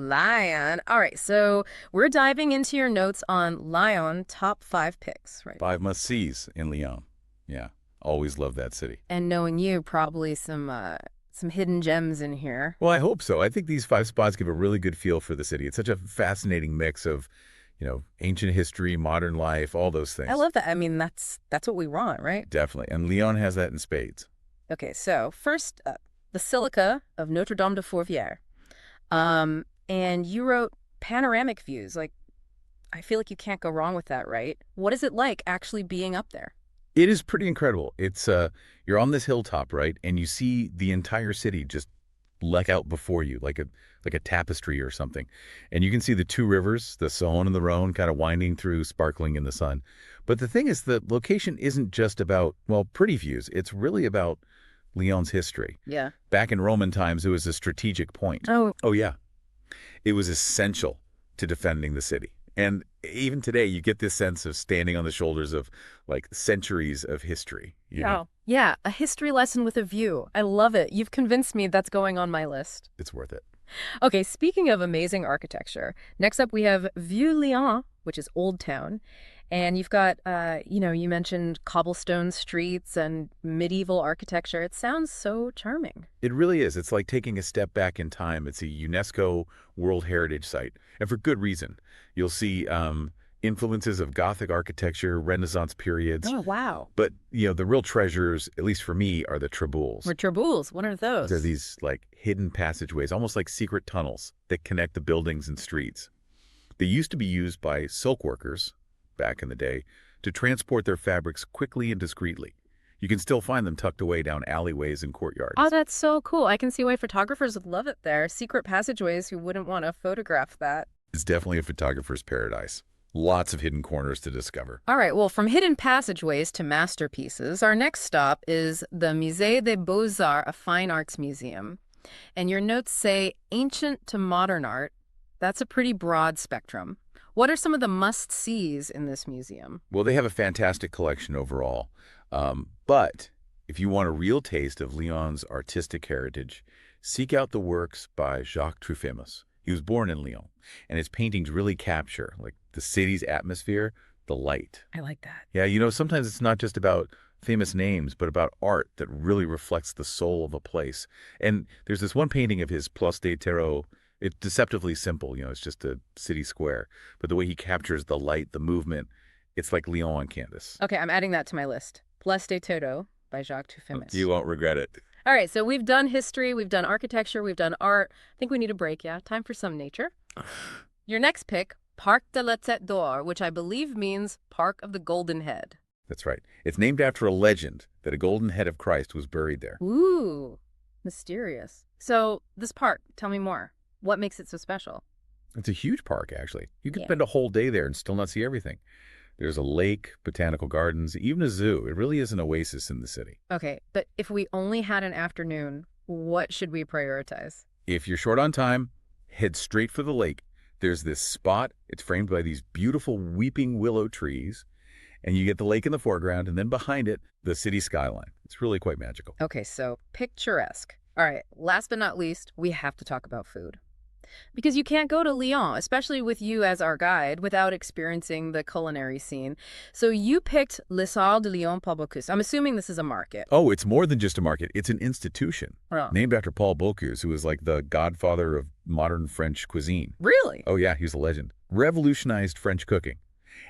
Lyon. All right, so we're diving into your notes on Lyon top 5 picks, right? 5 must-sees in Lyon. Yeah, always love that city. And knowing you, probably some hidden gems in here. Well, I hope so. I think these 5 spots give a really good feel for the city. It's such a fascinating mix of, ancient history, modern life, all those I things. love that. I mean, that's what we want, right? Definitely. And Lyon has that in spades. Okay, so first up, Basilica of Notre-Dame de Fourvière. And you wrote panoramic views. Like, I feel like you can't go wrong with that, right? What is it like actually being up there? It is pretty incredible. You're on this hilltop, right? And you see the entire city just like out before you, like a tapestry or something. And you can see the two rivers, the Saône and the Rhône, kind of winding through, sparkling in the sun. But the thing is, the location isn't just about, well, pretty views. It's really about Lyon's history. Yeah. Back in Roman times, it was a strategic point. Oh, Oh, yeah. It was essential to defending the city. And even today, you get this sense of standing on the shoulders of like centuries of history. yeah. Yeah, a history lesson with a view. I love it. You've convinced me that's going on my list. It's worth it. Okay, speaking of amazing architecture, next up we have Vieux Lyon, which is Old Town. And you've got, you mentioned cobblestone streets and medieval architecture. It sounds so charming. It really is. It's like taking a step back in time. It's a UNESCO World Heritage site, and for good reason. You'll see influences of Gothic architecture, Renaissance periods, Oh, wow. but the real treasures, at least for me, are the traboules. Or traboules. What are those? They're these like hidden passageways, almost like secret tunnels that connect the buildings and streets. They used to be used by silk workers back in the day to transport their fabrics quickly and discreetly. You can still find them tucked away down alleyways and courtyards. Oh, that's so cool. I can see why photographers would love it there. Secret passageways, who wouldn't want to photograph that? It's definitely a photographer's paradise. Lots of hidden corners to discover. All right, well, from hidden passageways to masterpieces, our next stop is the Musée des Beaux-Arts, a fine arts museum. And your notes say ancient to modern art. That's a pretty broad spectrum. What are some of the must-sees in this museum? Well, they have a fantastic collection overall. But if you want a real taste of Lyon's artistic heritage, seek out the works by Jacques Truffaut. He was born in Lyon, and his paintings really capture like the city's atmosphere, the light. I like that. Yeah, sometimes it's not just about famous names, but about art that really reflects the soul of a place. And there's this one painting of his Place des Terreaux. It's deceptively simple, it's just a city square. But the way he captures the light, the movement, it's like Lyon on canvas. Okay, I'm adding that to my list. Place des Terreaux by Jacques Truffaut. You won't regret it. All right, so we've done history, we've done architecture, we've done art. I think we need a break, yeah? Time for some nature. Your next pick, Parc de la Tête d'Or, which I believe means Park of the Golden Head. That's right. It's named after a legend that a golden head of Christ was buried there. Ooh, mysterious. So this park, tell me more. What makes it so special? It's a huge park, actually. You could Yeah. spend a whole day there and still not see everything. There's a lake, botanical gardens, even a zoo. It really is an oasis in the city. Okay, but if we only had an afternoon, what should we prioritize? If you're short on time, head straight for the lake. There's this spot. It's framed by these beautiful weeping willow trees. And you get the lake in the foreground, and then behind it, the city skyline. It's really quite magical. Okay, so picturesque. All right, last but not least, we have to talk about food. Because you can't go to Lyon, especially with you as our guide, without experiencing the culinary scene. So you picked Les Arts de Lyon par Bocuse. I'm assuming this is a market. Oh, it's more than just a market. It's an institution Oh. named after Paul Bocuse, who was like the godfather of modern French cuisine. Really? Oh, yeah, he's a legend. Revolutionized French cooking.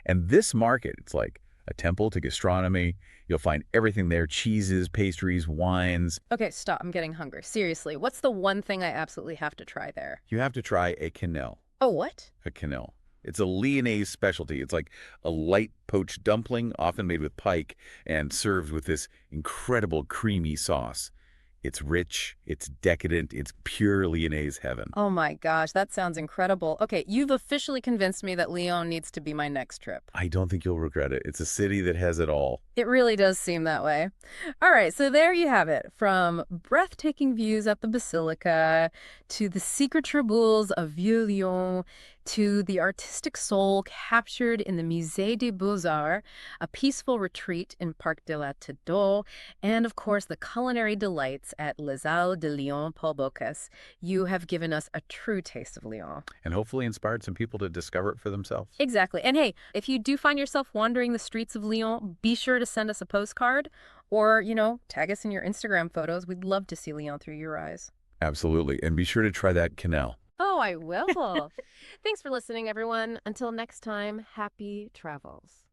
And this market, it's like a temple to gastronomy. You'll find everything there, cheeses, pastries, wines. Okay, stop. I'm getting hungry. Seriously, what's the one thing I absolutely have to try there? You have to try a quenelle. Oh, what? A quenelle. It's a Lyonnaise specialty. It's like a light poached dumpling, often made with pike, and served with this incredible creamy sauce. It's rich, it's decadent, it's pure Lyonnaise heaven. Oh my gosh, that sounds incredible. Okay, you've officially convinced me that Lyon needs to be my next trip. I don't think you'll regret it. It's a city that has it all. It really does seem that way. All right, so there you have it. From breathtaking views at the Basilica to the secret traboules of Vieux Lyon to the artistic soul captured in the Musée des Beaux-Arts, a peaceful retreat in Parc de la Tête, and of course the culinary delights at Les Halles de Lyon, Paul Bocuse. You have given us a true taste of Lyon. And hopefully inspired some people to discover it for themselves. Exactly. And hey, if you do find yourself wandering the streets of Lyon, be sure to send us a postcard or, tag us in your Instagram photos. We'd love to see Lyon through your eyes. Absolutely. And be sure to try that canal. Oh, I will. Thanks for listening, everyone. Until next time, happy travels.